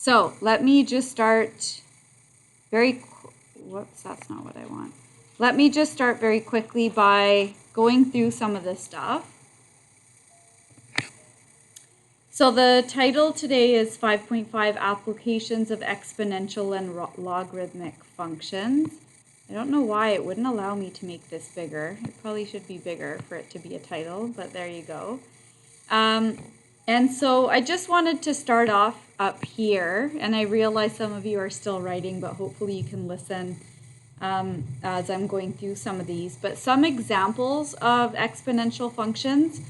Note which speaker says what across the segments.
Speaker 1: So let me just start whoops, that's not what I want. Let me just start very quickly by going through some of this stuff. So the title today is 5.5 Applications of Exponential and Logarithmic Functions. I don't know why it wouldn't allow me to make this bigger. It probably should be bigger for it to be a title, but there you go. And so I just wanted to start off up here, and I realize some of you are still writing, but hopefully you can listen as I'm going through some of these. But some examples of exponential functions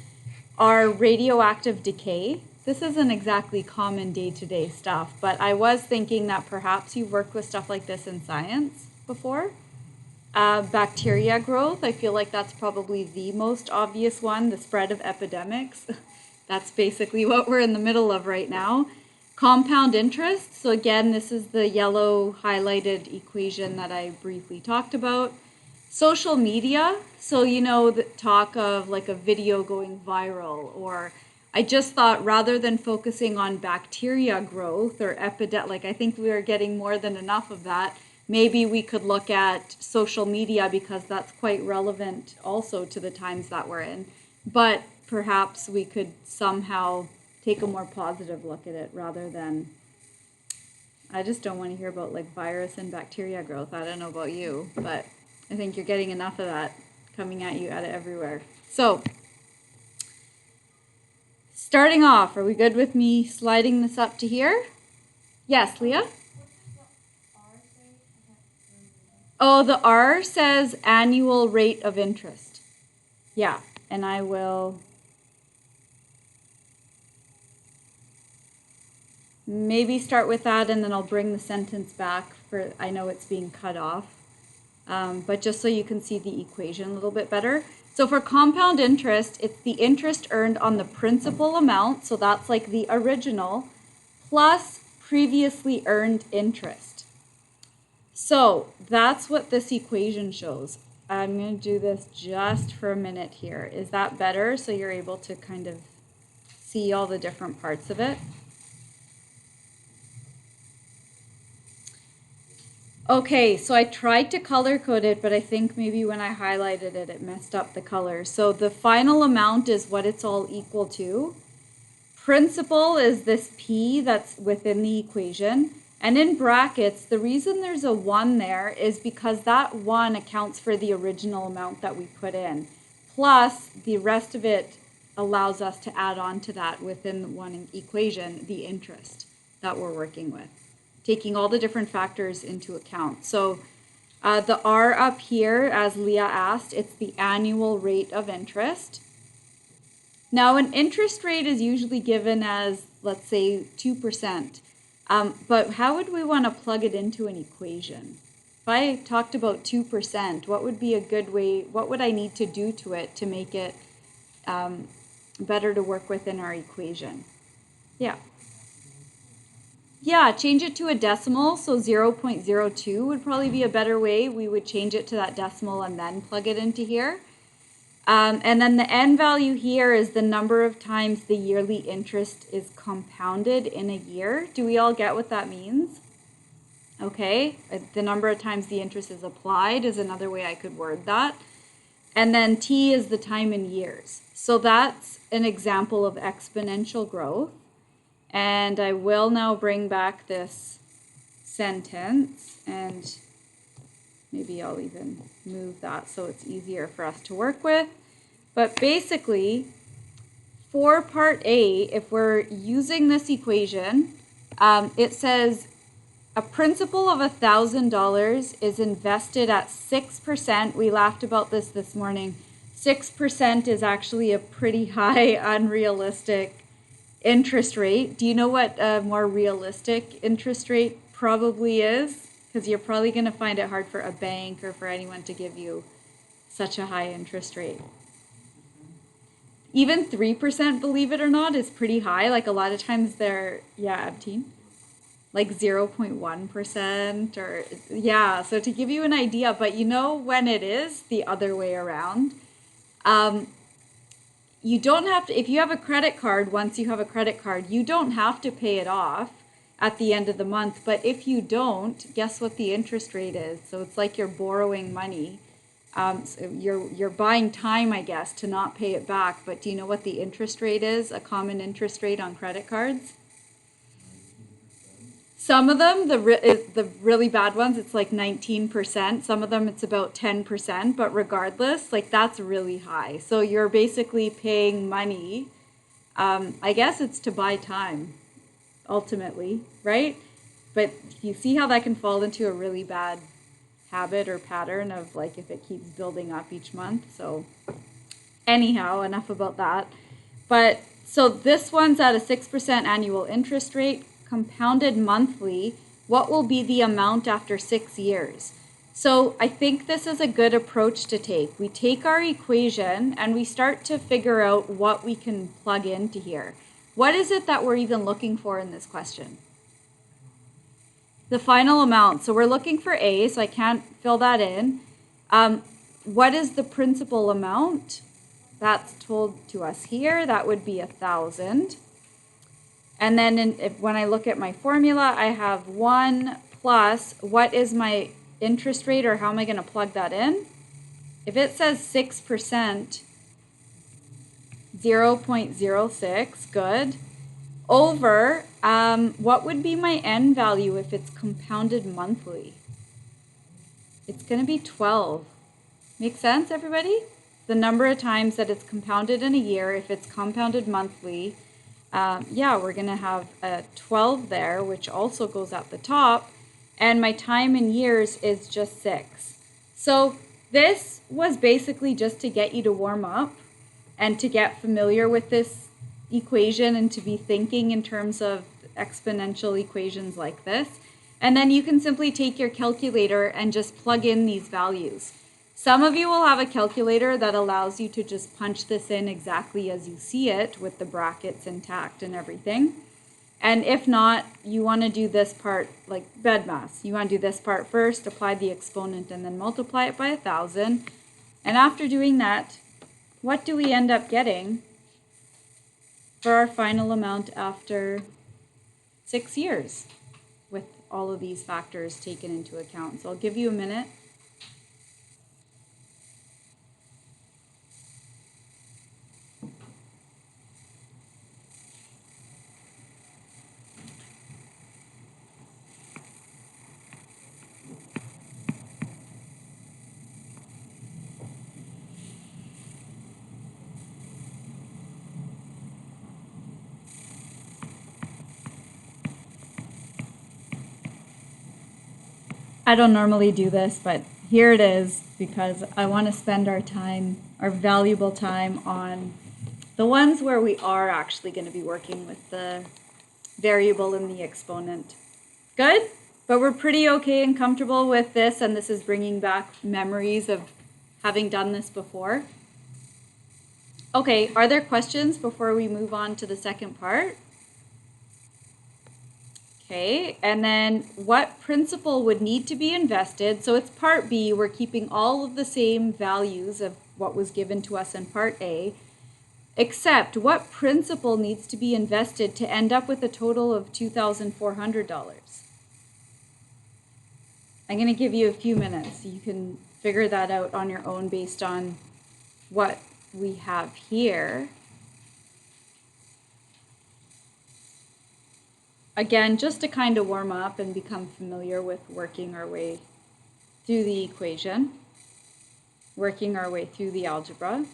Speaker 1: are radioactive decay. This isn't exactly common day-to-day stuff, but I was thinking that perhaps you've worked with stuff like this in science before. Bacteria growth, I feel like that's probably the most obvious one, the spread of epidemics. That's basically what we're in the middle of right now. Compound interest, so again, this is the yellow highlighted equation that I briefly talked about. Social media, so you know the talk of like a video going viral, or I just thought rather than focusing on bacteria growth or like I think we are getting more than enough of that, maybe we could look at social media because that's quite relevant also to the times that we're in. But perhaps we could somehow take a more positive look at it rather than, I just don't want to hear about like virus and bacteria growth. I don't know about you, but I think you're getting enough of that coming at you out of everywhere. So, starting off, are we good with me sliding this up to here? Yes, Leah? Oh, the R says annual rate of interest. Yeah, and I will maybe start with that and then I'll bring the sentence back for, I know it's being cut off, but just so you can see the equation a little bit better. So for compound interest, it's the interest earned on the principal amount, so that's like the original, plus previously earned interest. So that's what this equation shows. I'm going to do this just for a minute here. Is that better so you're able to kind of see all the different parts of it? Okay, so I tried to color code it, but I think maybe when I highlighted it, it messed up the color. So the final amount is what it's all equal to. Principal is this P that's within the equation. And in brackets, the reason there's a 1 there is because that 1 accounts for the original amount that we put in. Plus, the rest of it allows us to add on to that within one equation, the interest that we're working with, taking all the different factors into account. So the R up here, as Leah asked, it's the annual rate of interest. Now, an interest rate is usually given as, let's say, 2%. But how would we want to plug it into an equation? If I talked about 2%, what would be a good way, what would I need to do to it to make it better to work with in our equation? Yeah. Yeah, change it to a decimal, so 0.02 would probably be a better way. We would change it to that decimal and then plug it into here. And then the n value here is the number of times the yearly interest is compounded in a year. Do we all get what that means? Okay, the number of times the interest is applied is another way I could word that. And then t is the time in years. So that's an example of exponential growth. And I will now bring back this sentence, and maybe I'll even move that so it's easier for us to work with. But basically, for part A, if we're using this equation, it says a principal of $1,000 is invested at 6%. We laughed about this morning. 6% is actually a pretty high, unrealistic interest rate. Do you know what a more realistic interest rate probably is? Because you're probably going to find it hard for a bank or for anyone to give you such a high interest rate. Even 3%, believe it or not, is pretty high. Like a lot of times they're, yeah, Abteen, like 0.1% or, yeah. So to give you an idea, but you know when it is the other way around, you don't have to, if you have a credit card, once you have a credit card, you don't have to pay it off. at the end of the month. But if you don't, guess what the interest rate is? So it's like you're borrowing money. So you're buying time, I guess, to not pay it back. But do you know what the interest rate is? A common interest rate on credit cards? Some of them, the really bad ones, it's like 19%. Some of them, it's about 10%. But regardless, like that's really high. So you're basically paying money. I guess it's to buy time, ultimately, right? But you see how that can fall into a really bad habit or pattern of like if it keeps building up each month. So anyhow, enough about that. But so this one's at a 6% annual interest rate, compounded monthly. What will be the amount after 6 years? So I think this is a good approach to take. We take our equation and we start to figure out what we can plug into here. What is it that we're even looking for in this question? The final amount. So we're looking for A, so I can't fill that in. What is the principal amount? That's told to us here. That would be 1,000. And then when I look at my formula, I have 1 plus, what is my interest rate, or how am I going to plug that in? If it says 6%, 0.06, good. Over, what would be my n value if it's compounded monthly? It's going to be 12. Make sense, everybody? The number of times that it's compounded in a year, if it's compounded monthly, yeah, we're going to have a 12 there, which also goes at the top. And my time in years is just 6. So this was basically just to get you to warm up and to get familiar with this equation and to be thinking in terms of exponential equations like this. And then you can simply take your calculator and just plug in these values. Some of you will have a calculator that allows you to just punch this in exactly as you see it with the brackets intact and everything. And if not, you want to do this part like BEDMAS. You want to do this part first, apply the exponent, and then multiply it by 1,000. And after doing that, what do we end up getting for our final amount after 6 years with all of these factors taken into account? So I'll give you a minute. I don't normally do this, but here it is because I want to spend our time, our valuable time on the ones where we are actually going to be working with the variable and the exponent. Good? But we're pretty okay and comfortable with this, and this is bringing back memories of having done this before. Okay, are there questions before we move on to the second part? Okay, and then what principal would need to be invested? So it's part B, we're keeping all of the same values of what was given to us in part A, except what principal needs to be invested to end up with a total of $2,400? I'm going to give you a few minutes. You can figure that out on your own based on what we have here. Again, just to kind of warm up and become familiar with working our way through the equation, working our way through the algebra.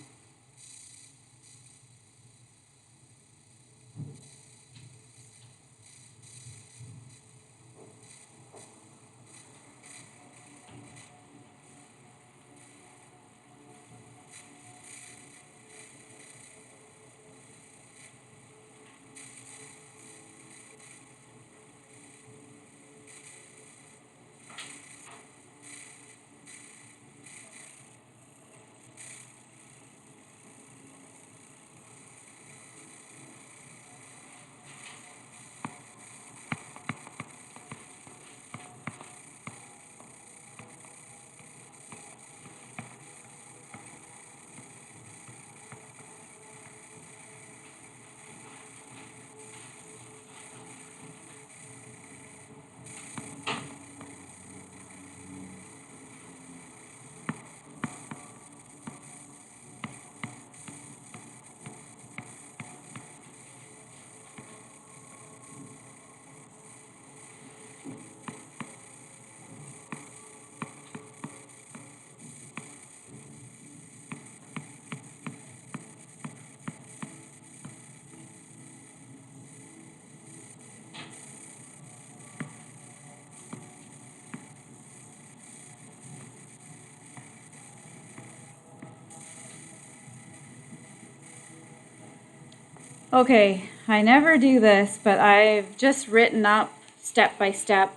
Speaker 1: Okay, I never do this, but I've just written up step by step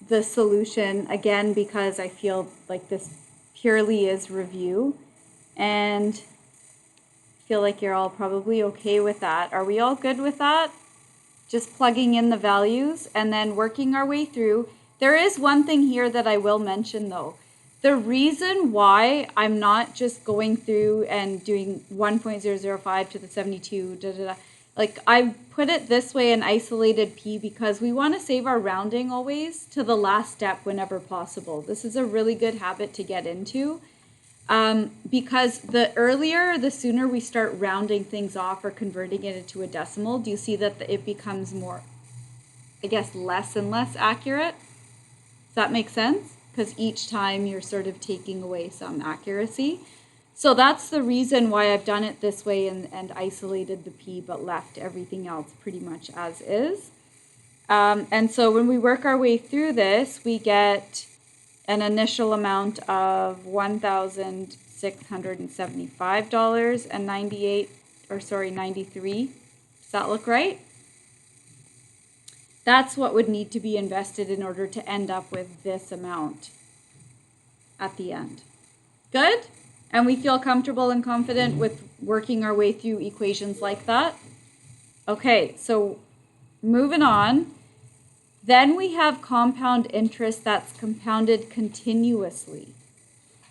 Speaker 1: the solution again because I feel like this purely is review, and feel like you're all probably okay with that. Are we all good with that? Just plugging in the values and then working our way through. There is one thing here that I will mention though. The reason why I'm not just going through and doing 1.005 to the 72, like I put it this way in isolated p because we want to save our rounding always to the last step whenever possible. This is a really good habit to get into. Because the earlier, the sooner we start rounding things off or converting it into a decimal, do you see that it becomes more, I guess, less and less accurate? Does that make sense? Because each time you're sort of taking away some accuracy. So that's the reason why I've done it this way and isolated the p but left everything else pretty much as is. And so when we work our way through this, we get an initial amount of $1,675.93. Does that look right? That's what would need to be invested in order to end up with this amount at the end. Good? And we feel comfortable and confident with working our way through equations like that? Okay, so moving on. Then we have compound interest that's compounded continuously.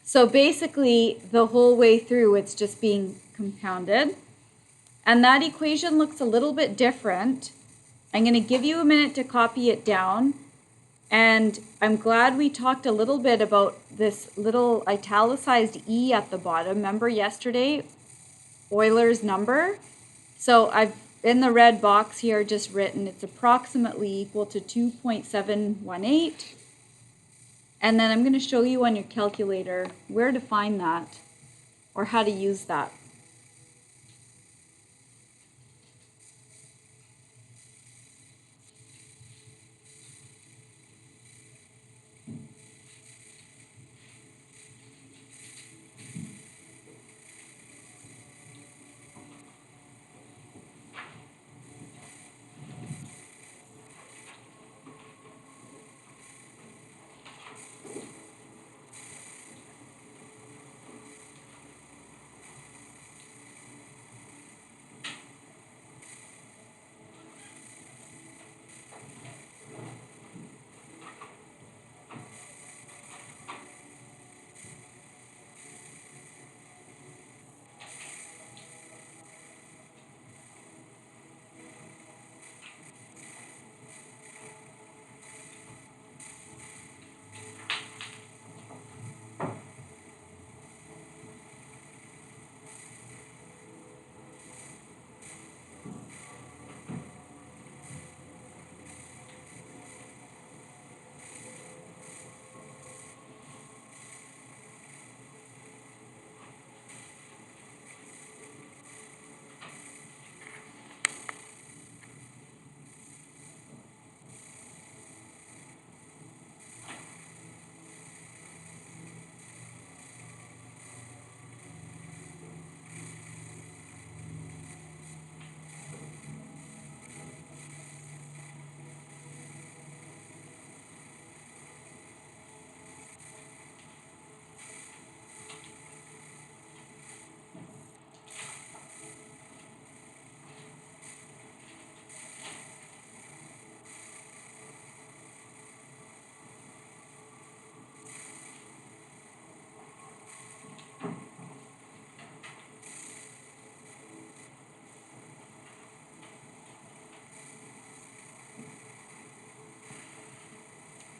Speaker 1: So basically, the whole way through, it's just being compounded. And that equation looks a little bit different. I'm going to give you a minute to copy it down. And I'm glad we talked a little bit about this little italicized e at the bottom. Remember yesterday, Euler's number? So I've in the red box here just written it's approximately equal to 2.718. And then I'm going to show you on your calculator where to find that or how to use that.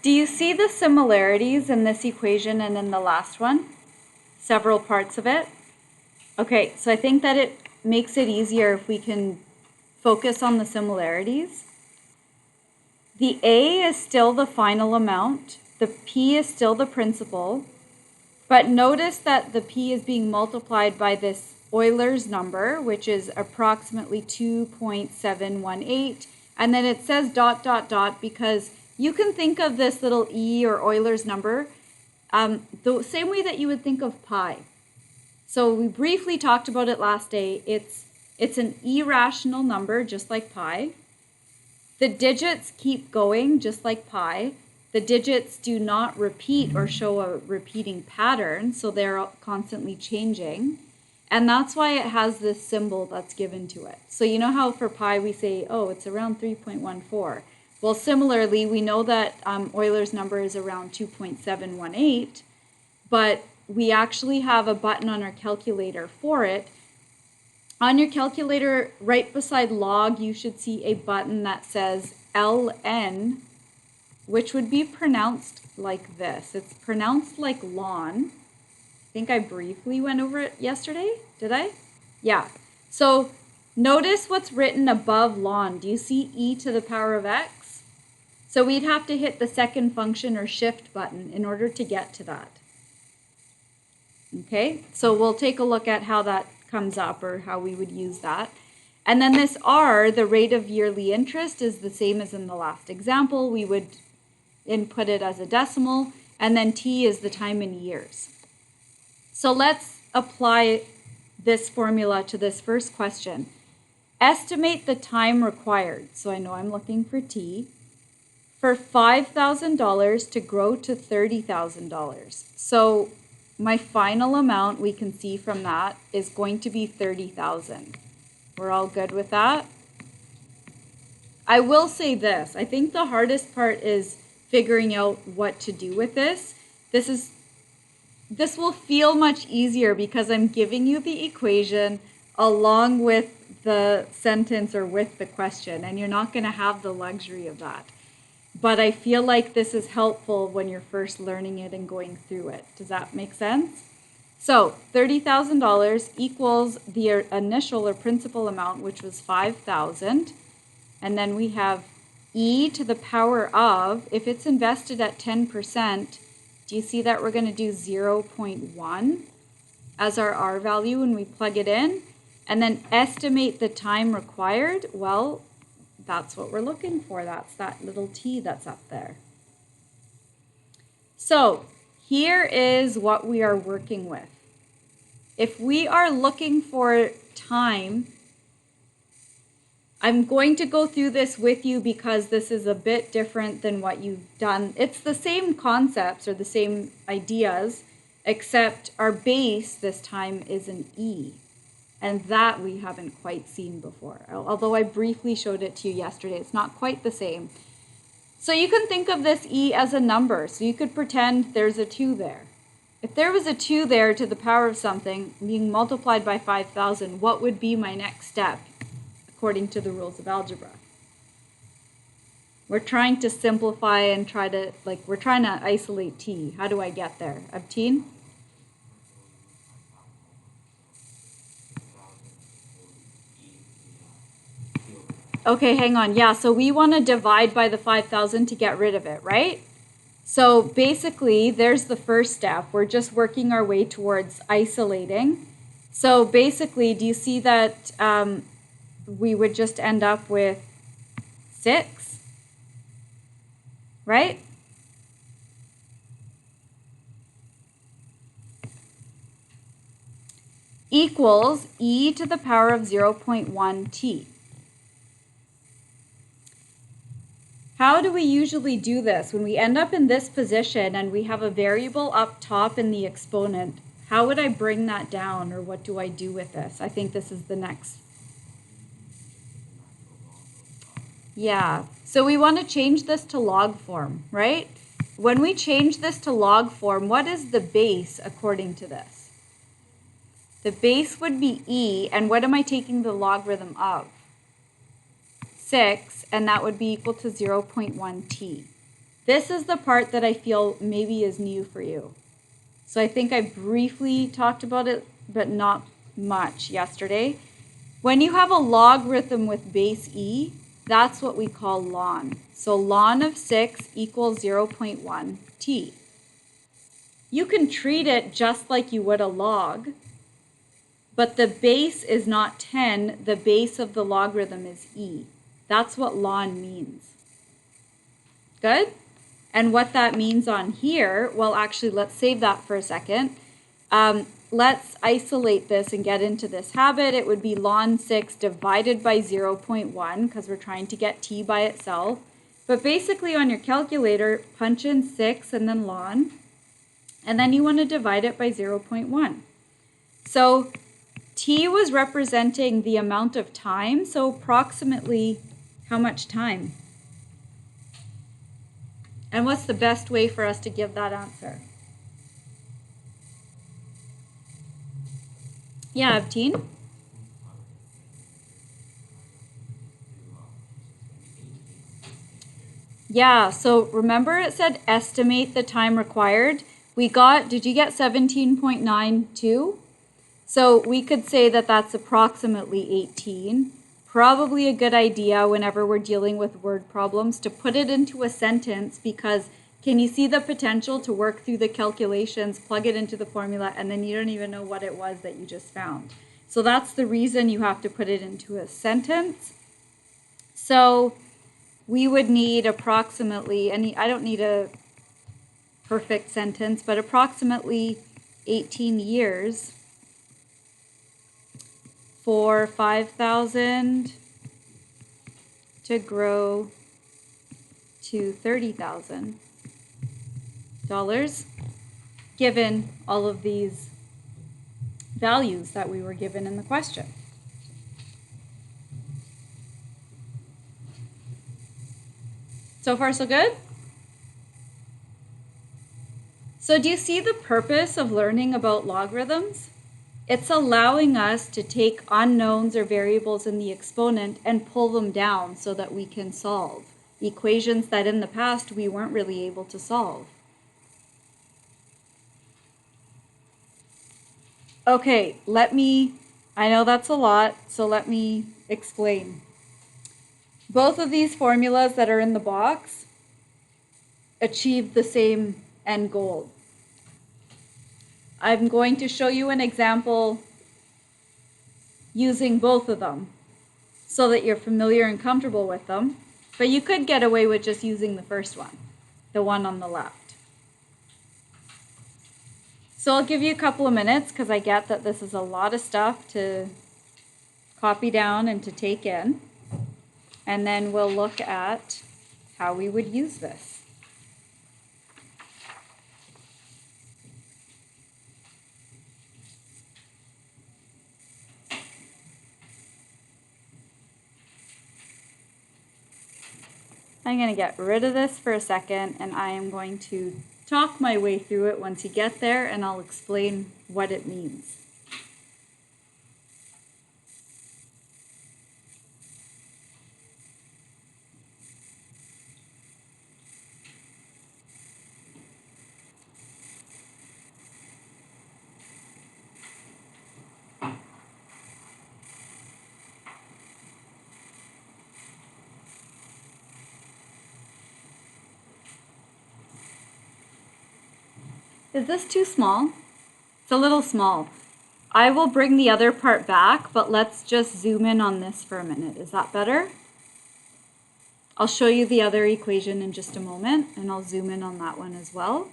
Speaker 1: Do you see the similarities in this equation and in the last one? Several parts of it? Okay, so I think that it makes it easier if we can focus on the similarities. The A is still the final amount. The P is still the principal. But notice that the P is being multiplied by this Euler's number, which is approximately 2.718. And then it says ... because you can think of this little e or Euler's number the same way that you would think of pi. So we briefly talked about it last day. It's It's an irrational number, just like pi. The digits keep going, just like pi. The digits do not repeat or show a repeating pattern, so they're constantly changing. And that's why it has this symbol that's given to it. So you know how for pi we say, oh, it's around 3.14. Well, similarly, we know that Euler's number is around 2.718, but we actually have a button on our calculator for it. On your calculator, right beside log, you should see a button that says ln, which would be pronounced like this. It's pronounced like lon. I think I briefly went over it yesterday. Did I? Yeah. So notice what's written above ln. Do you see e to the power of x? So we'd have to hit the second function or shift button in order to get to that. Okay, so we'll take a look at how that comes up or how we would use that. And then this r, the rate of yearly interest, is the same as in the last example. We would input it as a decimal, and then t is the time in years. So let's apply this formula to this first question. Estimate the time required, so I know I'm looking for t, for $5,000 to grow to $30,000. So my final amount we can see from that is going to be 30,000. We're all good with that? I will say this. I think the hardest part is figuring out what to do with this. This will feel much easier because I'm giving you the equation along with the sentence or with the question, and you're not going to have the luxury of that. But I feel like this is helpful when you're first learning it and going through it. Does that make sense? So $30,000 equals the initial or principal amount, which was $5,000. And then we have e to the power of, if it's invested at 10%, do you see that we're going to do 0.1 as our r value when we plug it in? And then estimate the time required. Well, that's what we're looking for. That's that little t that's up there. So here is what we are working with. If we are looking for time, I'm going to go through this with you because this is a bit different than what you've done. It's the same concepts or the same ideas, except our base this time is an e. And that we haven't quite seen before. Although I briefly showed it to you yesterday, it's not quite the same. So you can think of this e as a number. So you could pretend there's a 2 there. If there was a 2 there to the power of something being multiplied by 5,000, what would be my next step according to the rules of algebra? We're trying to simplify and we're trying to isolate t. How do I get there? Abteen? Okay, hang on. Yeah, so we want to divide by the 5,000 to get rid of it, right? So basically, there's the first step. We're just working our way towards isolating. So basically, do you see that we would just end up with 6, right? Equals e to the power of 0.1 t. How do we usually do this? When we end up in this position and we have a variable up top in the exponent, how would I bring that down, or what do I do with this? I think this is the next. Yeah, so we want to change this to log form, right? When we change this to log form, what is the base according to this? The base would be e, and what am I taking the logarithm of? 6, and that would be equal to 0.1 t. This is the part that I feel maybe is new for you. So I think I briefly talked about it, but not much yesterday. When you have a logarithm with base e, that's what we call ln. So ln of 6 equals 0.1 t. You can treat it just like you would a log, but the base is not 10. The base of the logarithm is e. That's what ln means. Good? And what that means on here, well, actually, let's save that for a second. let's isolate this and get into this habit. It would be ln 6 divided by 0.1 because we're trying to get t by itself. But basically on your calculator, punch in 6 and then ln, and then you want to divide it by 0.1. So t was representing the amount of time, so approximately how much time? And what's the best way for us to give that answer? Yeah, Abteen? Yeah, so remember it said estimate the time required. We got, did you get 17.92? So we could say that that's approximately 18. Probably a good idea whenever we're dealing with word problems to put it into a sentence, because can you see the potential to work through the calculations, plug it into the formula, and then you don't even know what it was that you just found. So that's the reason you have to put it into a sentence. So we would need approximately, I don't need a perfect sentence, but approximately 18 years for 5,000 to grow to $30,000, given all of these values that we were given in the question. So far, so good? So do you see the purpose of learning about logarithms? It's allowing us to take unknowns or variables in the exponent and pull them down so that we can solve equations that in the past we weren't really able to solve. Okay, I know that's a lot, so let me explain. Both of these formulas that are in the box achieve the same end goal. I'm going to show you an example using both of them so that you're familiar and comfortable with them, but you could get away with just using the first one, the one on the left. So I'll give you a couple of minutes because I get that this is a lot of stuff to copy down and to take in, and then we'll look at how we would use this. I'm going to get rid of this for a second, and I am going to talk my way through it once you get there, and I'll explain what it means. Is this too small? It's a little small. I will bring the other part back, but let's just zoom in on this for a minute. Is that better? I'll show you the other equation in just a moment, and I'll zoom in on that one as well.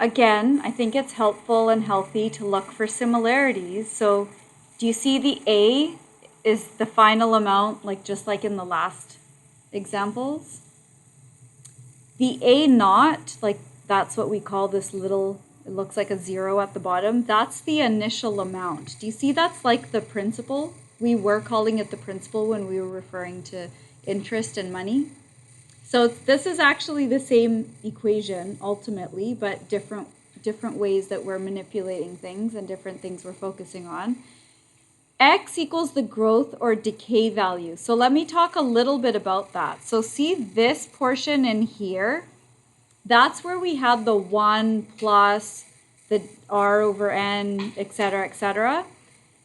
Speaker 1: again, I think it's helpful and healthy to look for similarities. So do you see the A is the final amount, like just like in the last examples? The A naught, like that's what we call this little, it looks like a 0 at the bottom. That's the initial amount. Do you see that's like the principal? We were calling it the principal when we were referring to interest and money. So this is actually the same equation ultimately, but different ways that we're manipulating things and different things we're focusing on. X equals the growth or decay value. So let me talk a little bit about that. So see this portion in here, that's where we had the 1 plus the r over n, etc., etc.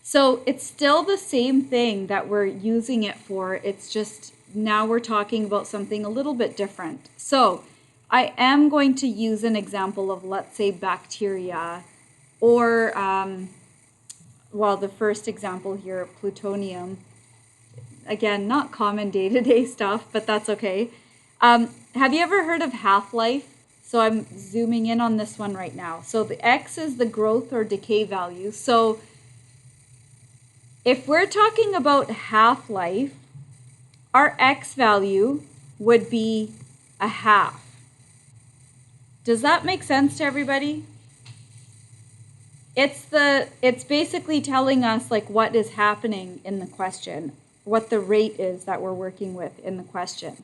Speaker 1: So it's still the same thing that we're using it for. It's just now we're talking about something a little bit different. So I am going to use an example of, let's say, bacteria, or well, the first example here, plutonium. Again, not common day-to-day stuff, but that's okay. Have you ever heard of half-life? So I'm zooming in on this one right now. So the X is the growth or decay value. So if we're talking about half-life, our X value would be a half. Does that make sense to everybody? It's basically telling us like what is happening in the question, what the rate is that we're working with in the question.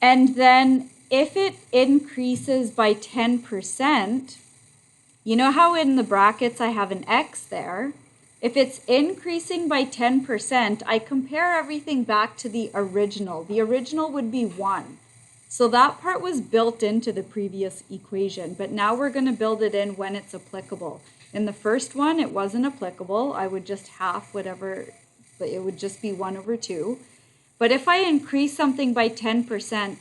Speaker 1: And then if it increases by 10%, you know how in the brackets I have an X there? If it's increasing by 10%, I compare everything back to the original. The original would be 1. So that part was built into the previous equation, but now we're going to build it in when it's applicable. In the first one, it wasn't applicable. I would just half whatever, but it would just be 1 over 2. But if I increase something by 10%,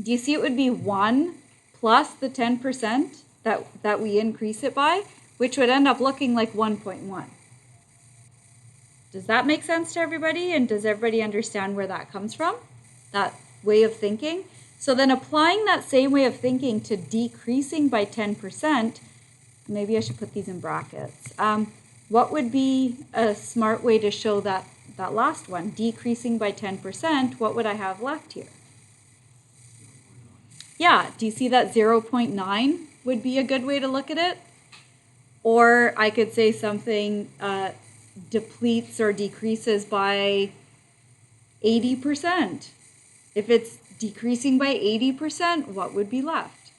Speaker 1: do you see it would be 1 plus the 10% that we increase it by, which would end up looking like 1.1. Does that make sense to everybody? And does everybody understand where that comes from? That way of thinking? So then applying that same way of thinking to decreasing by 10%, maybe I should put these in brackets. What would be a smart way to show that last one? Decreasing by 10%, what would I have left here? Yeah, do you see that 0.9 would be a good way to look at it? Or I could say something depletes or decreases by 80%. If it's decreasing by 80%, what would be left?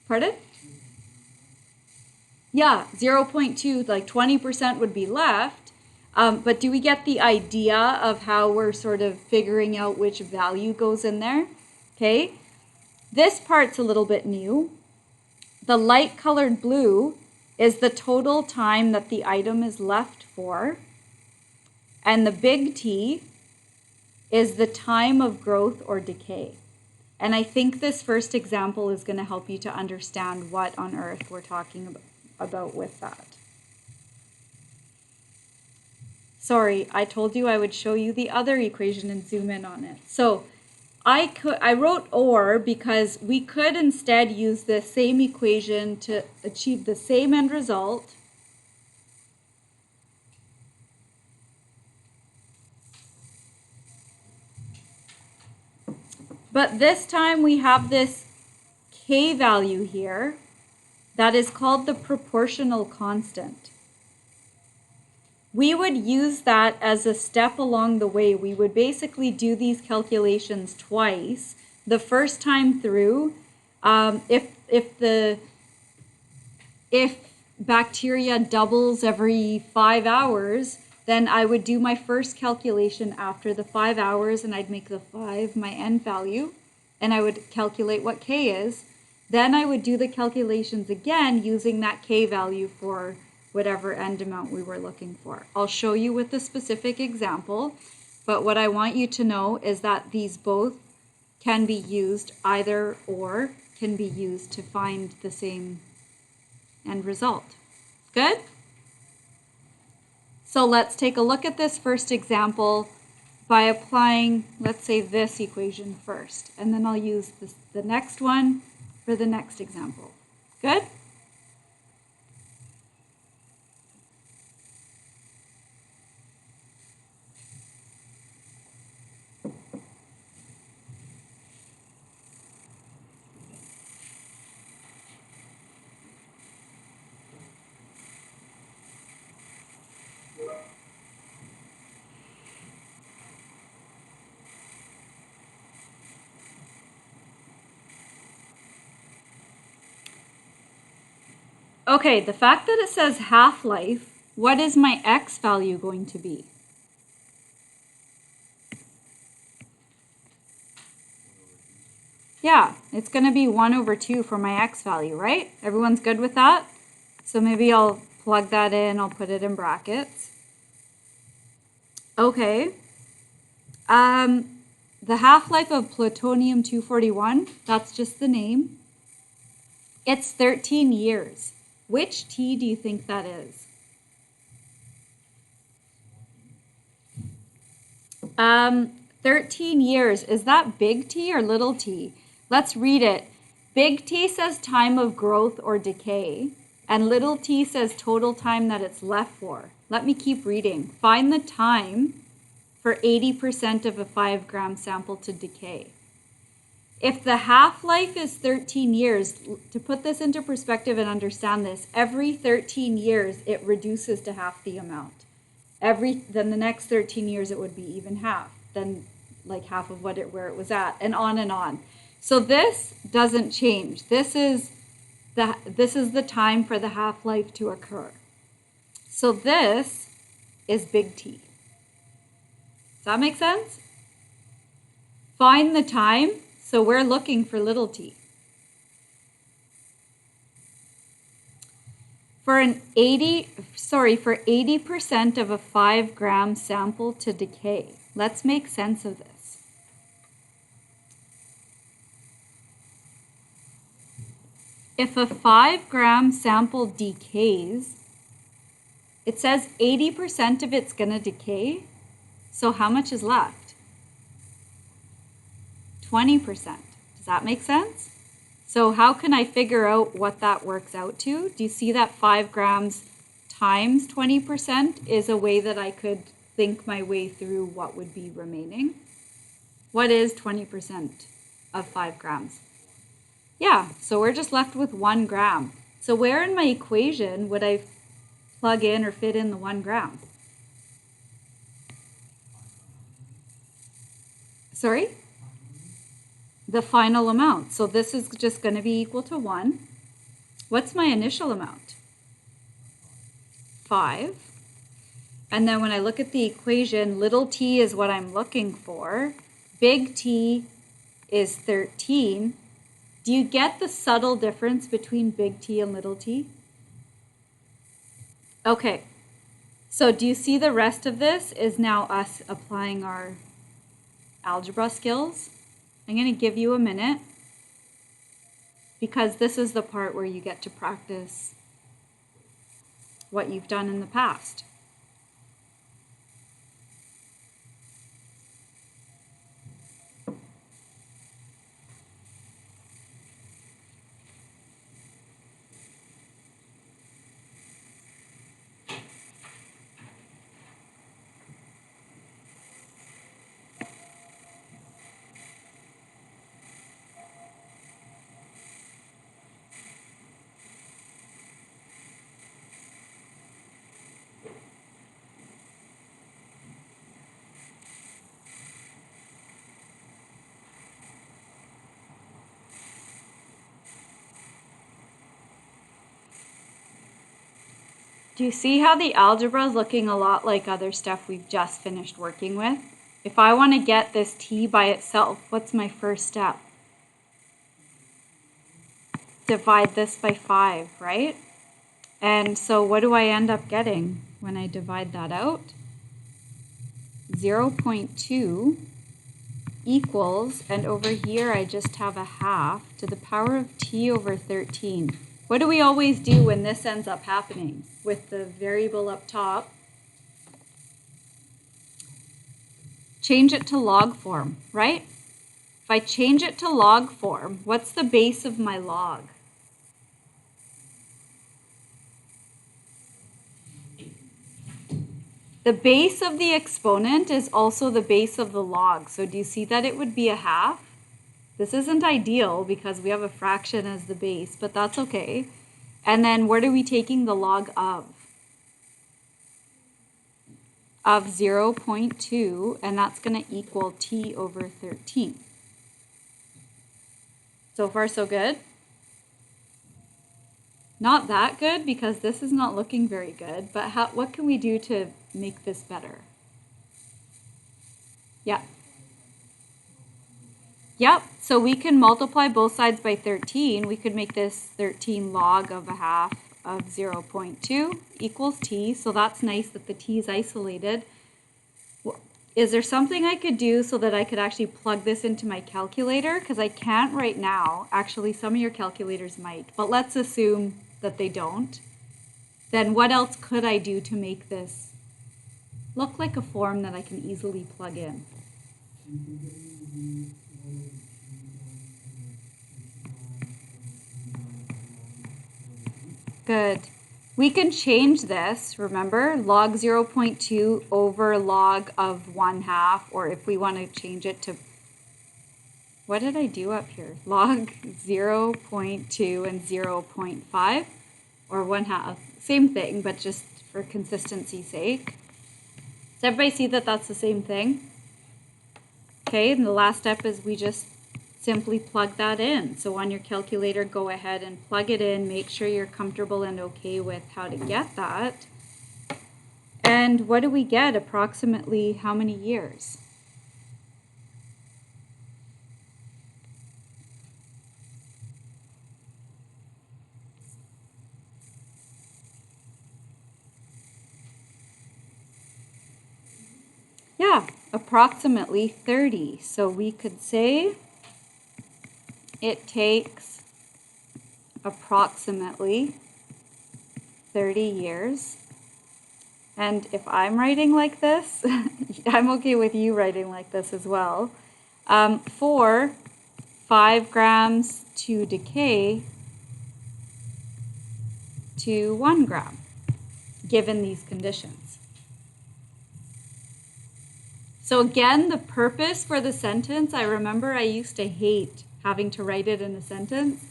Speaker 1: Pardon? Yeah, 0.2, like 20% would be left. But do we get the idea of how we're sort of figuring out which value goes in there? Okay, this part's a little bit new. The light colored blue is the total time that the item is left for. And the big T is the time of growth or decay. And I think this first example is going to help you to understand what on earth we're talking about with that. Sorry, I told you I would show you the other equation and zoom in on it. So I wrote or because we could instead use the same equation to achieve the same end result. But this time we have this K value here that is called the proportional constant. We would use that as a step along the way. We would basically do these calculations twice. The first time through, if bacteria doubles every 5 hours, then I would do my first calculation after the 5 hours, and I'd make the 5 my n value, and I would calculate what K is. Then I would do the calculations again using that K value for whatever end amount we were looking for. I'll show you with a specific example, but what I want you to know is that these both can be used, either or can be used to find the same end result. Good? So let's take a look at this first example by applying, let's say, this equation first, and then I'll use the next one for the next example. Good? Okay, the fact that it says half-life, what is my x value going to be? Yeah, it's going to be 1/2 for my x value, right? Everyone's good with that? So maybe I'll plug that in, I'll put it in brackets. Okay. The half-life of Plutonium-241, that's just the name. It's 13 years. Which T do you think that is? 13 years. Is that big T or little t? Let's read it. Big T says time of growth or decay, and little t says total time that it's left for. Let me keep reading. Find the time for 80% of a 5-gram sample to decay. If the half-life is 13 years, to put this into perspective and understand this, every 13 years it reduces to half the amount. Then the next 13 years it would be even half, then like half of where it was at, and on and on. So this doesn't change. This is the time for the half-life to occur. So this is big T. Does that make sense? Find the time. So we're looking for little t. For 80% of a 5-gram sample to decay. Let's make sense of this. If a 5-gram sample decays, it says 80% of it's going to decay. So how much is left? 20%. Does that make sense? So how can I figure out what that works out to? Do you see that 5 grams times 20% is a way that I could think my way through what would be remaining? What is 20% of 5 grams? Yeah, so we're just left with 1 gram. So where in my equation would I plug in or fit in the 1 gram? Sorry? The final amount. So this is just going to be equal to 1. What's my initial amount? 5. And then when I look at the equation, little t is what I'm looking for. Big T is 13. Do you get the subtle difference between big T and little t? Okay. So do you see the rest of this is now us applying our algebra skills? I'm going to give you a minute because this is the part where you get to practice what you've done in the past. Do you see how the algebra is looking a lot like other stuff we've just finished working with? If I want to get this t by itself, what's my first step? Divide this by 5, right? And so what do I end up getting when I divide that out? 0.2 equals, and over here I just have a half to the power of t over 13. What do we always do when this ends up happening with the variable up top? change it to log form, right? If I change it to log form, what's the base of my log? The base of the exponent is also the base of the log. So do you see that it would be a half? This isn't ideal because we have a fraction as the base, but that's okay. And then what are we taking the log of? Of 0.2, and that's going to equal t over 13. So far, so good? Not that good because this is not looking very good, but what can we do to make this better? Yeah. Yep, so we can multiply both sides by 13. We could make this 13 log of a half of 0.2 equals t, so that's nice that the t is isolated. Is there something I could do so that I could actually plug this into my calculator? Because I can't right now. Actually, some of your calculators might, but let's assume that they don't. Then what else could I do to make this look like a form that I can easily plug in? Good. We can change this, remember, log 0.2 over log of 1/2, or if we want to change it to, what did I do up here? Log 0.2 and 0.5, or 1/2, same thing, but just for consistency's sake. Does everybody see that that's the same thing? Okay, and the last step is we just simply plug that in. So on your calculator, go ahead and plug it in. Make sure you're comfortable and okay with how to get that. And what do we get? Approximately how many years? Yeah, approximately 30. So we could say it takes approximately 30 years. And if I'm writing like this, I'm okay with you writing like this as well. For 5 grams to decay to 1 gram, given these conditions. So again, the purpose for the sentence, I remember I used to hate having to write it in a sentence.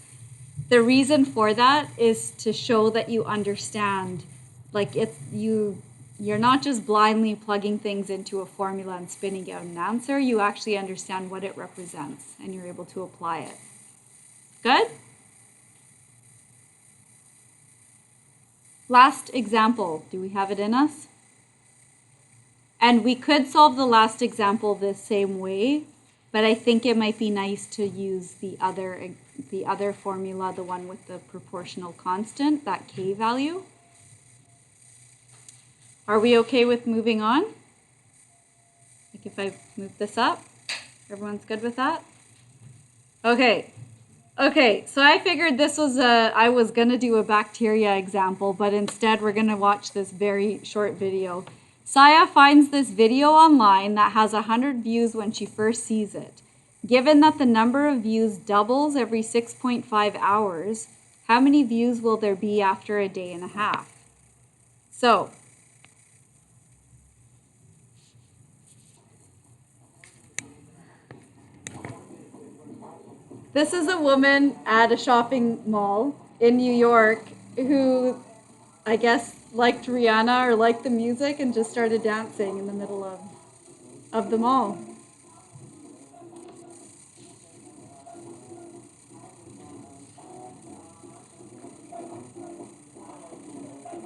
Speaker 1: The reason for that is to show that you understand, like you're not just blindly plugging things into a formula and spinning out an answer. You actually understand what it represents and you're able to apply it. Good? Last example, do we have it in us? And we could solve the last example the same way, but I think it might be nice to use the other formula, the one with the proportional constant, that k value. Are we okay with moving on? Like if I move this up, everyone's good with that? Okay. Okay, so I figured this was I was gonna do a bacteria example, but instead we're gonna watch this very short video. Saya finds this video online that has 100 views when she first sees it. Given that the number of views doubles every 6.5 hours, how many views will there be after a day and a half? So, this is a woman at a shopping mall in New York who, I guess, liked Rihanna or liked the music and just started dancing in the middle of the mall.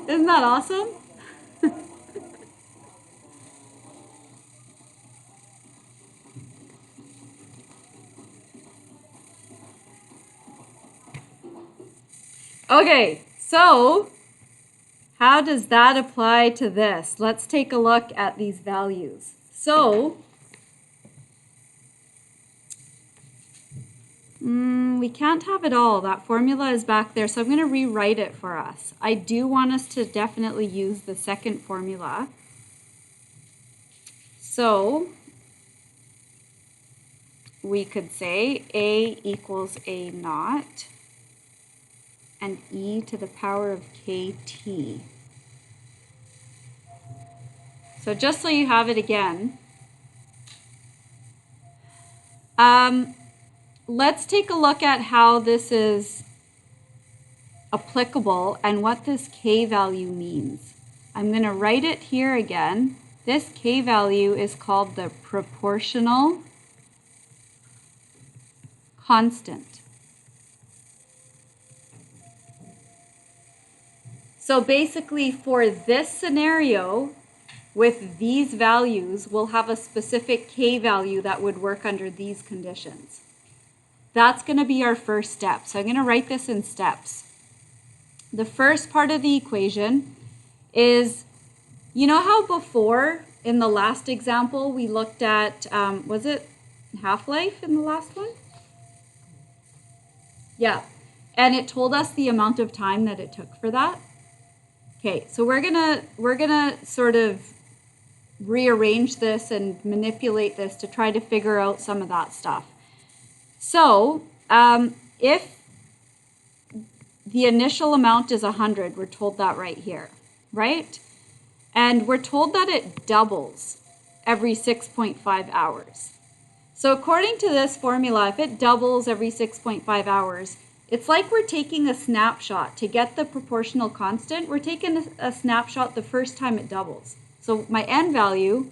Speaker 1: Isn't that awesome? Okay, so how does that apply to this? Let's take a look at these values. So, we can't have it all. That formula is back there, so I'm going to rewrite it for us. I do want us to definitely use the second formula. So, we could say A equals A naught and e to the power of kt. So just so you have it again, let's take a look at how this is applicable and what this k value means. I'm going to write it here again. This k value is called the proportional constant. So basically for this scenario, with these values, we'll have a specific k value that would work under these conditions. That's going to be our first step. So I'm going to write this in steps. The first part of the equation is, you know how before in the last example we looked at, was it half-life in the last one? Yeah, and it told us the amount of time that it took for that. Okay, so we're gonna sort of rearrange this and manipulate this to try to figure out some of that stuff. So if the initial amount is 100, we're told that right here, right? And we're told that it doubles every 6.5 hours. So according to this formula, if it doubles every 6.5 hours, it's like we're taking a snapshot. To get the proportional constant, we're taking a snapshot the first time it doubles. So my n value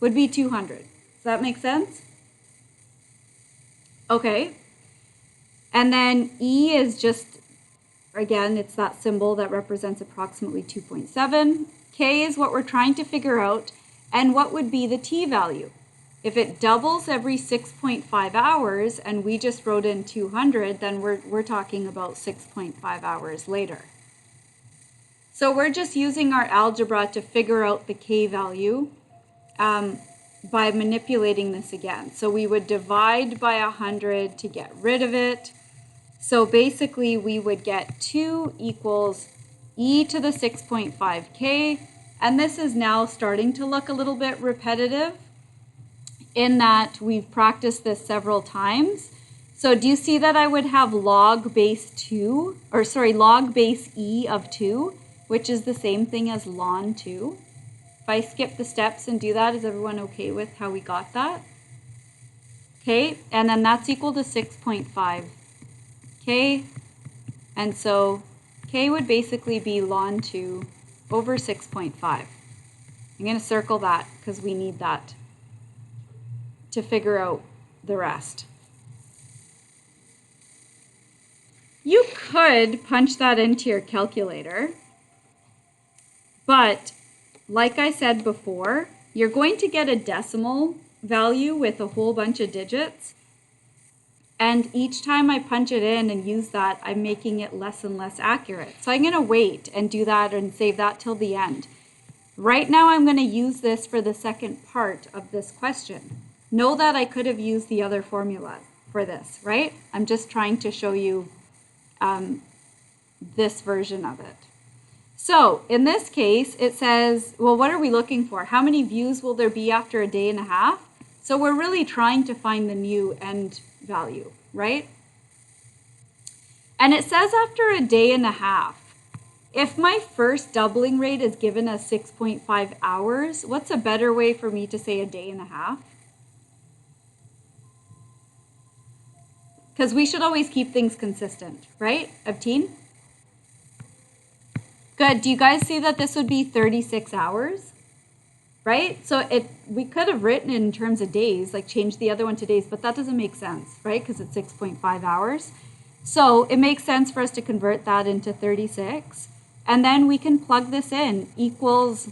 Speaker 1: would be 200. Does that make sense? Okay. And then E is just, again, it's that symbol that represents approximately 2.7. K is what we're trying to figure out. And what would be the t value? If it doubles every 6.5 hours and we just wrote in 200, then we're talking about 6.5 hours later. So we're just using our algebra to figure out the k value by manipulating this again. So we would divide by 100 to get rid of it. So basically we would get 2 equals e to the 6.5k. And this is now starting to look a little bit repetitive, in that we've practiced this several times. So do you see that I would have log base e of 2, which is the same thing as ln 2. If I skip the steps and do that, is everyone okay with how we got that? Okay, and then that's equal to 6.5k. And so k would basically be ln 2 over 6.5. I'm going to circle that because we need that to figure out the rest. You could punch that into your calculator, but like I said before, you're going to get a decimal value with a whole bunch of digits, and each time I punch it in and use that, I'm making it less and less accurate. So I'm going to wait and do that and save that till the end. Right now I'm going to use this for the second part of this question. Know that I could have used the other formula for this, right? I'm just trying to show you this version of it. So in this case, it says, well, what are we looking for? How many views will there be after a day and a half? So we're really trying to find the new end value, right? And it says after a day and a half. If my first doubling rate is given as 6.5 hours, what's a better way for me to say a day and a half? Because we should always keep things consistent, right? Abteen? Good. Do you guys see that this would be 36 hours? Right? So we could have written it in terms of days, like change the other one to days, but that doesn't make sense, right? Because it's 6.5 hours. So it makes sense for us to convert that into 36. And then we can plug this in. Equals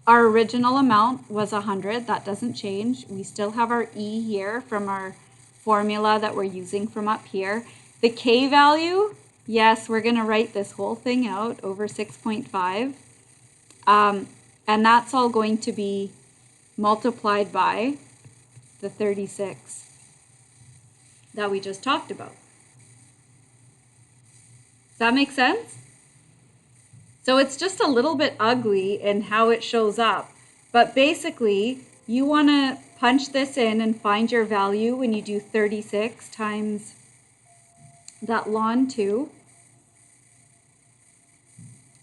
Speaker 1: our original amount was 100. That doesn't change. We still have our E here from our formula that we're using from up here. The K value, yes, we're going to write this whole thing out over 6.5. And that's all going to be multiplied by the 36 that we just talked about. Does that make sense? So it's just a little bit ugly in how it shows up. But basically, you want to punch this in and find your value when you do 36 times that ln 2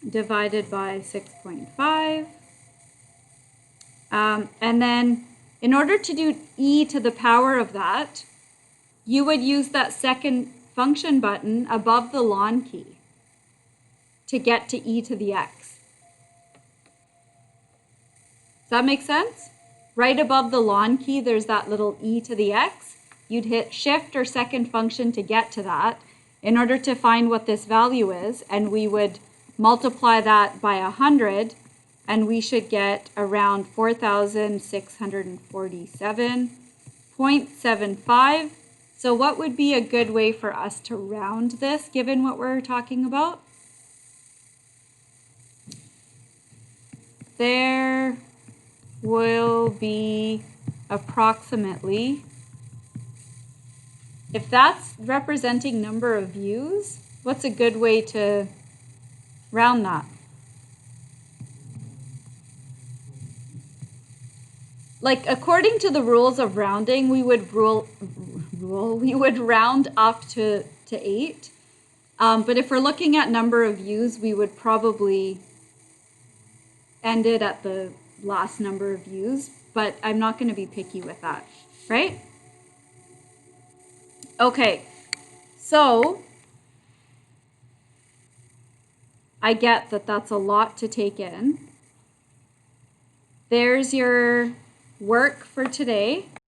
Speaker 1: divided by 6.5. And then in order to do e to the power of that, you would use that second function button above the ln key to get to e to the x. Does that make sense? Right above the ln key, there's that little e to the x. You'd hit shift or second function to get to that in order to find what this value is, and we would multiply that by 100, and we should get around 4,647.75. So what would be a good way for us to round this, given what we're talking about? There will be approximately, if that's representing number of views, what's a good way to round that? Like, according to the rules of rounding, we would round up to 8. But if we're looking at number of views, we would probably end it at the last number of views. But I'm not going to be picky with that, right? Okay, so I get that that's a lot to take in. There's your work for today.